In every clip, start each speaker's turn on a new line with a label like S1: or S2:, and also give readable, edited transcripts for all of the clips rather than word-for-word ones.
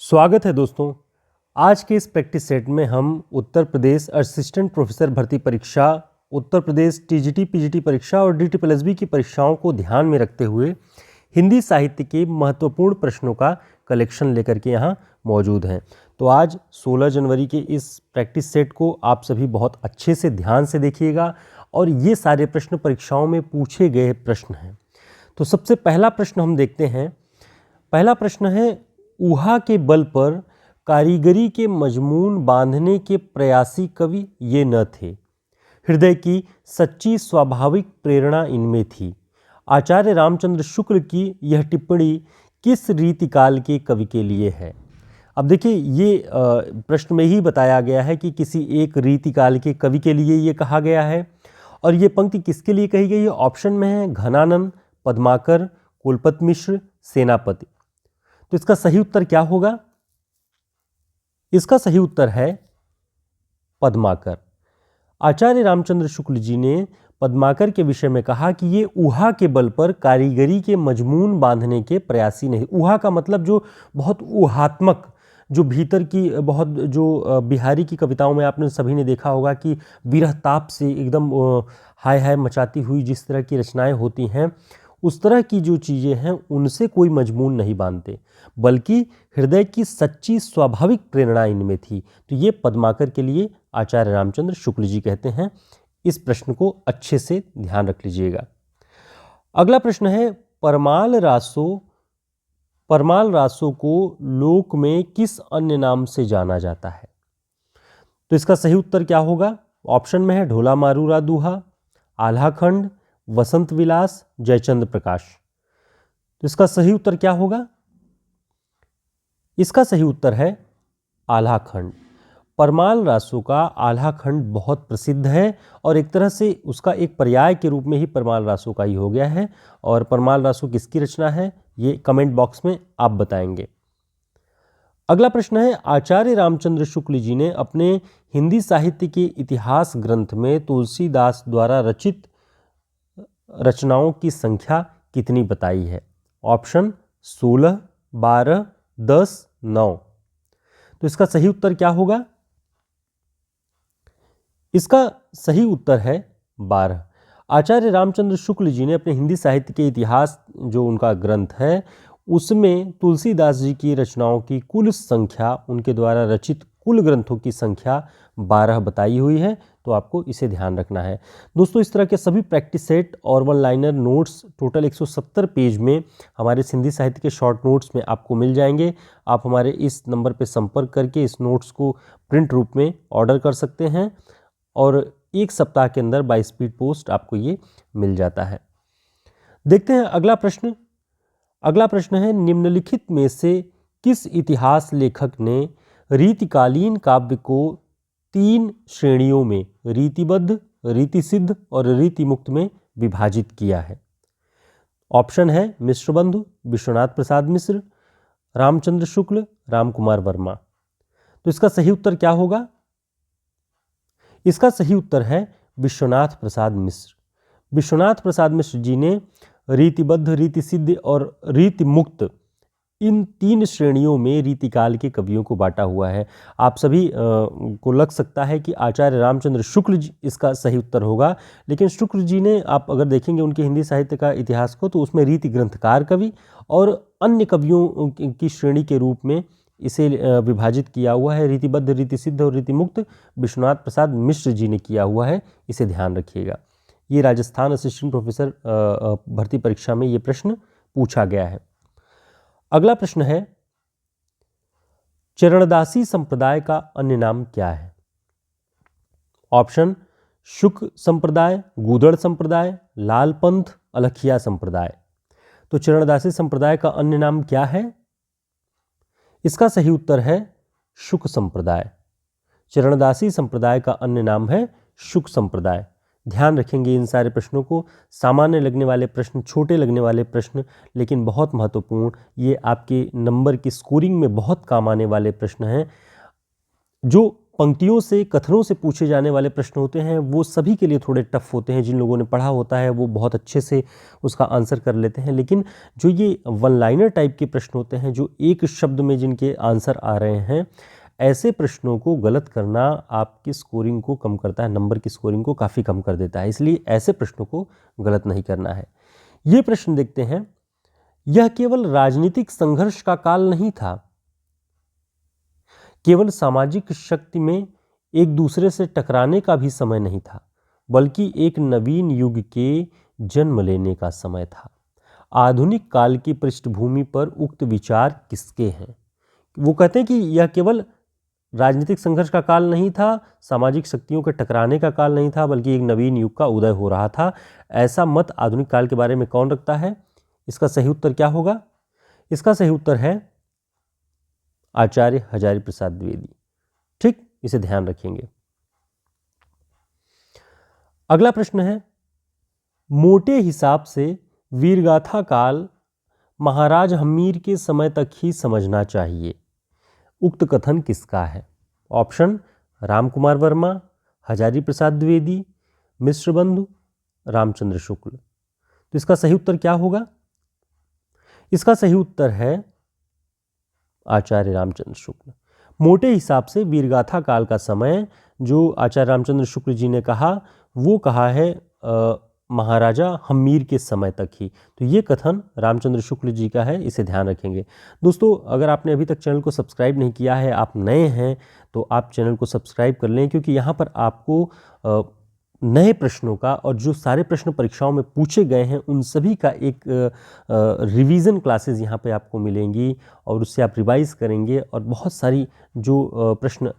S1: स्वागत है दोस्तों। आज के इस प्रैक्टिस सेट में हम उत्तर प्रदेश असिस्टेंट प्रोफेसर भर्ती परीक्षा, उत्तर प्रदेश टीजीटी पीजीटी परीक्षा और डीटीपीएसबी की परीक्षाओं को ध्यान में रखते हुए हिंदी साहित्य के महत्वपूर्ण प्रश्नों का कलेक्शन लेकर के यहाँ मौजूद हैं। तो आज 16 जनवरी के इस प्रैक्टिस सेट को आप सभी बहुत अच्छे से ध्यान से देखिएगा और ये सारे प्रश्न परीक्षाओं में पूछे गए प्रश्न हैं। तो सबसे पहला प्रश्न हम देखते हैं। पहला प्रश्न है, ऊहा के बल पर कारीगरी के मजमून बांधने के प्रयासी कवि ये न थे। हृदय की सच्ची स्वाभाविक प्रेरणा इनमें थी। आचार्य रामचंद्र शुक्ल की यह टिप्पणी किस रीतिकाल के कवि के लिए है। अब देखिए, ये प्रश्न में ही बताया गया है कि किसी एक रीतिकाल के कवि के लिए ये कहा गया है। और ये पंक्ति किसके लिए कही गई है? ऑप्शन में है घनानंद, पद्माकर, कुलपति मिश्र, सेनापति। तो इसका सही उत्तर क्या होगा? इसका सही उत्तर है पद्माकर। आचार्य रामचंद्र शुक्ल जी ने पद्माकर के विषय में कहा कि ये ऊहा के बल पर कारीगरी के मजमून बांधने के प्रयासी नहीं। ऊहा का मतलब जो बहुत ऊहात्मक, जो भीतर की बहुत, जो बिहारी की कविताओं में आपने सभी ने देखा होगा कि विरह ताप से एकदम हाय हाय मचाती हुई जिस तरह की रचनाएं होती हैं, उस तरह की जो चीज़ें हैं उनसे कोई मजमून नहीं बांधते, बल्कि हृदय की सच्ची स्वाभाविक प्रेरणा इनमें थी। तो ये पद्माकर के लिए आचार्य रामचंद्र शुक्ल जी कहते हैं। इस प्रश्न को अच्छे से ध्यान रख लीजिएगा। अगला प्रश्न है, परमाल रासो को लोक में किस अन्य नाम से जाना जाता है? तो इसका सही उत्तर क्या होगा? ऑप्शन में है ढोला मारूरा दूहा, आल्हाखंड, वसंत विलास, जयचंद्र प्रकाश। तो इसका सही उत्तर क्या होगा? इसका सही उत्तर है आल्हाखंड। परमाल रासो का आल्हाखंड बहुत प्रसिद्ध है और एक तरह से उसका एक पर्याय के रूप में ही परमाल रासो का ही हो गया है। और परमाल रासो किसकी रचना है, ये कमेंट बॉक्स में आप बताएंगे। अगला प्रश्न है, आचार्य रामचंद्र शुक्ल जी ने अपने हिंदी साहित्य के इतिहास ग्रंथ में तुलसीदास द्वारा रचित रचनाओं की संख्या कितनी बताई है? ऑप्शन 16, 12, 10, 9। तो इसका सही उत्तर क्या होगा? इसका सही उत्तर है 12। आचार्य रामचंद्र शुक्ल जी ने अपने हिंदी साहित्य के इतिहास, जो उनका ग्रंथ है, उसमें तुलसीदास जी की रचनाओं की कुल संख्या, उनके द्वारा रचित कुल ग्रंथों की संख्या 12 बताई हुई है। तो आपको इसे ध्यान रखना है। दोस्तों, इस तरह के सभी प्रैक्टिस सेट और one liner notes total 170 page में हमारे हिंदी साहित्य के शॉर्ट नोट्स में आपको मिल जाएंगे। आप हमारे इस नंबर पर संपर्क करके इस नोट्स को प्रिंट रूप में ऑर्डर कर सकते हैं और एक सप्ताह के अंदर बाय स्पीड पोस्ट आपको ये मिल जाता है। देखते हैं अगला प्रश्न। अगला प्रश्न है, निम्नलिखित में से किस इतिहास लेखक ने रीतिकालीन काव्य को 3 श्रेणियों में, रीतिबद्ध, रीतिसिद्ध और रीतिमुक्त में विभाजित किया है? ऑप्शन है मिश्रबंधु, विश्वनाथ प्रसाद मिश्र, रामचंद्र शुक्ल, रामकुमार वर्मा। तो इसका सही उत्तर क्या होगा? इसका सही उत्तर है विश्वनाथ प्रसाद मिश्र। विश्वनाथ प्रसाद मिश्र जी ने रीतिबद्ध, रीतिसिद्ध और रीतिमुक्त, इन 3 श्रेणियों में रीतिकाल के कवियों को बांटा हुआ है। आप सभी को लग सकता है कि आचार्य रामचंद्र शुक्ल जी इसका सही उत्तर होगा, लेकिन शुक्ल जी ने, आप अगर देखेंगे उनके हिंदी साहित्य का इतिहास को, तो उसमें रीति ग्रंथकार कवि और अन्य कवियों की श्रेणी के रूप में इसे विभाजित किया हुआ है। रीतिबद्ध, रीतिसिद्ध और रीतिमुक्त विश्वनाथ प्रसाद मिश्र जी ने किया हुआ है, इसे ध्यान रखिएगा। ये राजस्थान असिस्टेंट प्रोफेसर भर्ती परीक्षा में ये प्रश्न पूछा गया है। अगला प्रश्न है, चरणदासी संप्रदाय का अन्य नाम क्या है? ऑप्शन शुक संप्रदाय, गूदड़ संप्रदाय, लाल पंथ, अलखिया संप्रदाय। तो चरणदासी संप्रदाय का अन्य नाम क्या है? इसका सही उत्तर है शुक संप्रदाय। चरणदासी संप्रदाय का अन्य नाम है शुक संप्रदाय। ध्यान रखेंगे इन सारे प्रश्नों को। सामान्य लगने वाले प्रश्न, छोटे लगने वाले प्रश्न, लेकिन बहुत महत्वपूर्ण, ये आपके नंबर की स्कोरिंग में बहुत काम आने वाले प्रश्न हैं, जो पंक्तियों से, कथनों से पूछे जाने वाले प्रश्न होते हैं वो सभी के लिए थोड़े टफ होते हैं। जिन लोगों ने पढ़ा होता है वो बहुत अच्छे से उसका आंसर कर लेते हैं, लेकिन जो ये वन लाइनर टाइप के प्रश्न होते हैं, जो एक शब्द में जिनके आंसर आ रहे हैं, ऐसे प्रश्नों को गलत करना आपकी स्कोरिंग को कम करता है, नंबर की स्कोरिंग को काफ़ी कम कर देता है। इसलिए ऐसे प्रश्नों को गलत नहीं करना है। ये प्रश्न देखते हैं, यह केवल राजनीतिक संघर्ष का काल नहीं था, केवल सामाजिक शक्ति में एक दूसरे से टकराने का भी समय नहीं था, बल्कि एक नवीन युग के जन्म लेने का समय था। आधुनिक काल की पृष्ठभूमि पर उक्त विचार किसके हैं? वो कहते हैं कि यह केवल राजनीतिक संघर्ष का काल नहीं था, सामाजिक शक्तियों के टकराने का काल नहीं था, बल्कि एक नवीन युग का उदय हो रहा था। ऐसा मत आधुनिक काल के बारे में कौन रखता है? इसका सही उत्तर क्या होगा? इसका सही उत्तर है आचार्य हजारी प्रसाद द्विवेदी। ठीक, इसे ध्यान रखेंगे। अगला प्रश्न है, मोटे हिसाब से वीरगाथा काल महाराज हम्मीर के समय तक ही समझना चाहिए। उक्त कथन किसका है? ऑप्शन रामकुमार वर्मा, हजारी प्रसाद द्विवेदी, मिश्र बंधु, रामचंद्र शुक्ल। तो इसका सही उत्तर क्या होगा? इसका सही उत्तर है आचार्य रामचंद्र शुक्ल। मोटे हिसाब से वीरगाथा काल का समय जो आचार्य रामचंद्र शुक्ल जी ने कहा, वो कहा है महाराजा हम्मीर के समय तक ही। तो ये कथन रामचंद्र शुक्ल जी का है, इसे ध्यान रखेंगे। दोस्तों, अगर आपने अभी तक चैनल को सब्सक्राइब नहीं किया है, आप नए हैं, तो आप चैनल को सब्सक्राइब कर लें, क्योंकि यहाँ पर आपको नए प्रश्नों का और जो सारे प्रश्न परीक्षाओं में पूछे गए हैं उन सभी का एक रिवीजन क्लासेस यहाँ पे आपको मिलेंगी, और उससे आप रिवाइज़ करेंगे। और बहुत सारी जो प्रश्न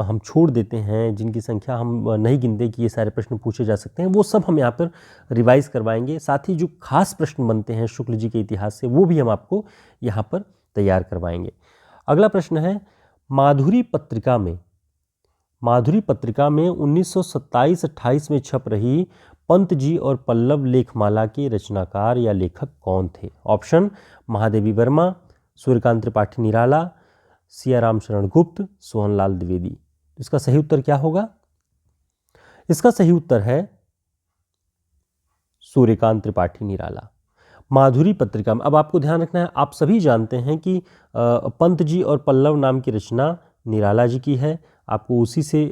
S1: हम छोड़ देते हैं, जिनकी संख्या हम नहीं गिनते कि ये सारे प्रश्न पूछे जा सकते हैं, वो सब हम यहाँ पर रिवाइज़ करवाएंगे। साथ ही जो खास प्रश्न बनते हैं शुक्ल जी के इतिहास से, वो भी हम आपको यहाँ पर तैयार करवाएंगे। अगला प्रश्न है, माधुरी पत्रिका में 1927-28 में छप रही पंत जी और पल्लव लेखमाला के रचनाकार या लेखक कौन थे? ऑप्शन महादेवी वर्मा, सूर्यकांत त्रिपाठी निराला, सियाराम शरण गुप्त, सोहनलाल द्विवेदी। इसका सही उत्तर क्या होगा? इसका सही उत्तर है सूर्यकांत त्रिपाठी निराला। माधुरी पत्रिका में, अब आपको ध्यान रखना है, आप सभी जानते हैं कि पंत जी और पल्लव नाम की रचना निराला जी की है। आपको उसी से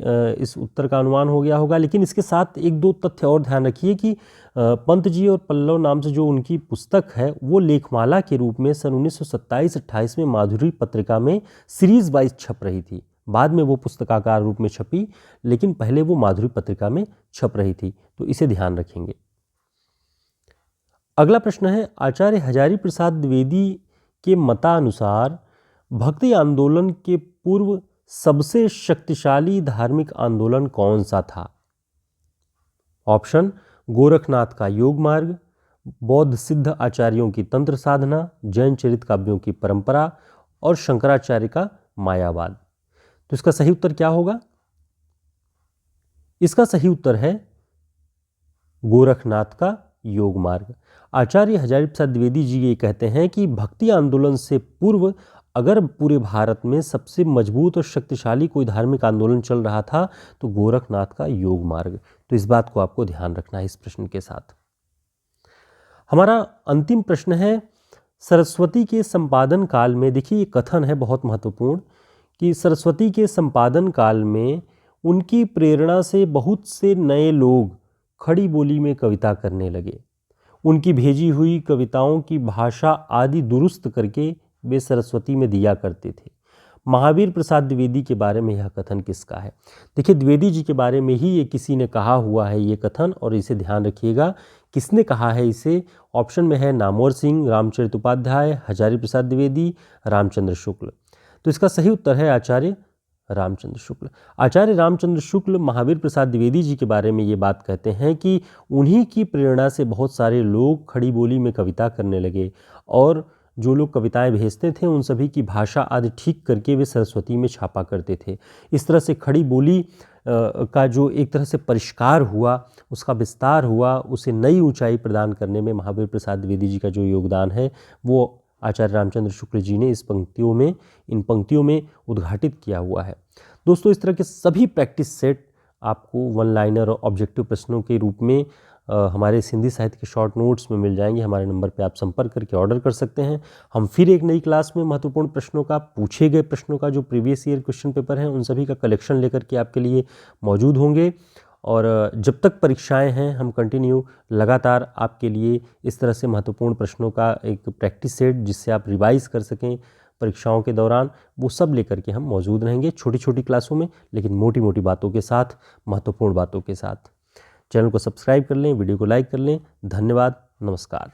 S1: इस उत्तर का अनुमान हो गया होगा, लेकिन इसके साथ एक दो तथ्य और ध्यान रखिए कि पंत जी और पल्लव नाम से जो उनकी पुस्तक है, वो लेखमाला के रूप में सन 1927-28 में माधुरी पत्रिका में सीरीज वाइज छप रही थी। बाद में वो पुस्तकाकार रूप में छपी, लेकिन पहले वो माधुरी पत्रिका में छप रही थी। तो इसे ध्यान रखेंगे। अगला प्रश्न है, आचार्य हजारी प्रसाद द्विवेदी के मतानुसार भक्ति आंदोलन के पूर्व सबसे शक्तिशाली धार्मिक आंदोलन कौन सा था? ऑप्शन गोरखनाथ का योग मार्ग, बौद्ध सिद्ध आचार्यों की तंत्र साधना, जैन चरित काव्यों की परंपरा और शंकराचार्य का मायावाद। तो इसका सही उत्तर क्या होगा? इसका सही उत्तर है गोरखनाथ का योग मार्ग। आचार्य हजारी प्रसाद द्विवेदी जी ये कहते हैं कि भक्ति आंदोलन से पूर्व अगर पूरे भारत में सबसे मजबूत और शक्तिशाली कोई धार्मिक आंदोलन चल रहा था तो गोरखनाथ का योग मार्ग। तो इस बात को आपको ध्यान रखना है इस प्रश्न के साथ। हमारा अंतिम प्रश्न है, सरस्वती के संपादन काल में, देखिए ये कथन है बहुत महत्वपूर्ण, कि सरस्वती के संपादन काल में उनकी प्रेरणा से बहुत से नए लोग खड़ी बोली में कविता करने लगे। उनकी भेजी हुई कविताओं की भाषा आदि दुरुस्त करके वे सरस्वती में दिया करते थे। महावीर प्रसाद द्विवेदी के बारे में यह कथन किसका है? देखिए, द्विवेदी जी के बारे में ही ये किसी ने कहा हुआ है ये कथन, और इसे ध्यान रखिएगा किसने कहा है इसे। ऑप्शन में है नामवर सिंह, रामचरित उपाध्याय, हजारी प्रसाद द्विवेदी, रामचंद्र शुक्ल। तो इसका सही उत्तर है आचार्य रामचंद्र शुक्ल। आचार्य रामचंद्र शुक्ल महावीर प्रसाद द्विवेदी जी के बारे में ये बात कहते हैं कि उन्हीं की प्रेरणा से बहुत सारे लोग खड़ी बोली में कविता करने लगे, और जो लोग कविताएं भेजते थे उन सभी की भाषा आदि ठीक करके वे सरस्वती में छापा करते थे। इस तरह से खड़ी बोली का जो एक तरह से परिष्कार हुआ, उसका विस्तार हुआ, उसे नई ऊंचाई प्रदान करने में महावीर प्रसाद द्विवेदी जी का जो योगदान है वो आचार्य रामचंद्र शुक्ल जी ने इन पंक्तियों में उद्घाटित किया हुआ है। दोस्तों, इस तरह के सभी प्रैक्टिस सेट आपको वन लाइनर और ऑब्जेक्टिव प्रश्नों के रूप में हमारे हिंदी साहित्य के शॉर्ट नोट्स में मिल जाएंगे। हमारे नंबर पे आप संपर्क करके ऑर्डर कर सकते हैं। हम फिर एक नई क्लास में महत्वपूर्ण प्रश्नों का, पूछे गए प्रश्नों का, जो प्रीवियस ईयर क्वेश्चन पेपर हैं, उन सभी का कलेक्शन लेकर के आपके लिए मौजूद होंगे। और जब तक परीक्षाएं हैं, हम कंटिन्यू लगातार आपके लिए इस तरह से महत्वपूर्ण प्रश्नों का एक प्रैक्टिस सेट, जिससे आप रिवाइज कर सकें परीक्षाओं के दौरान, वो सब लेकर के हम मौजूद रहेंगे छोटी छोटी क्लासों में, लेकिन मोटी मोटी बातों के साथ, महत्वपूर्ण बातों के साथ। चैनल को सब्सक्राइब कर लें, वीडियो को लाइक कर लें। धन्यवाद, नमस्कार।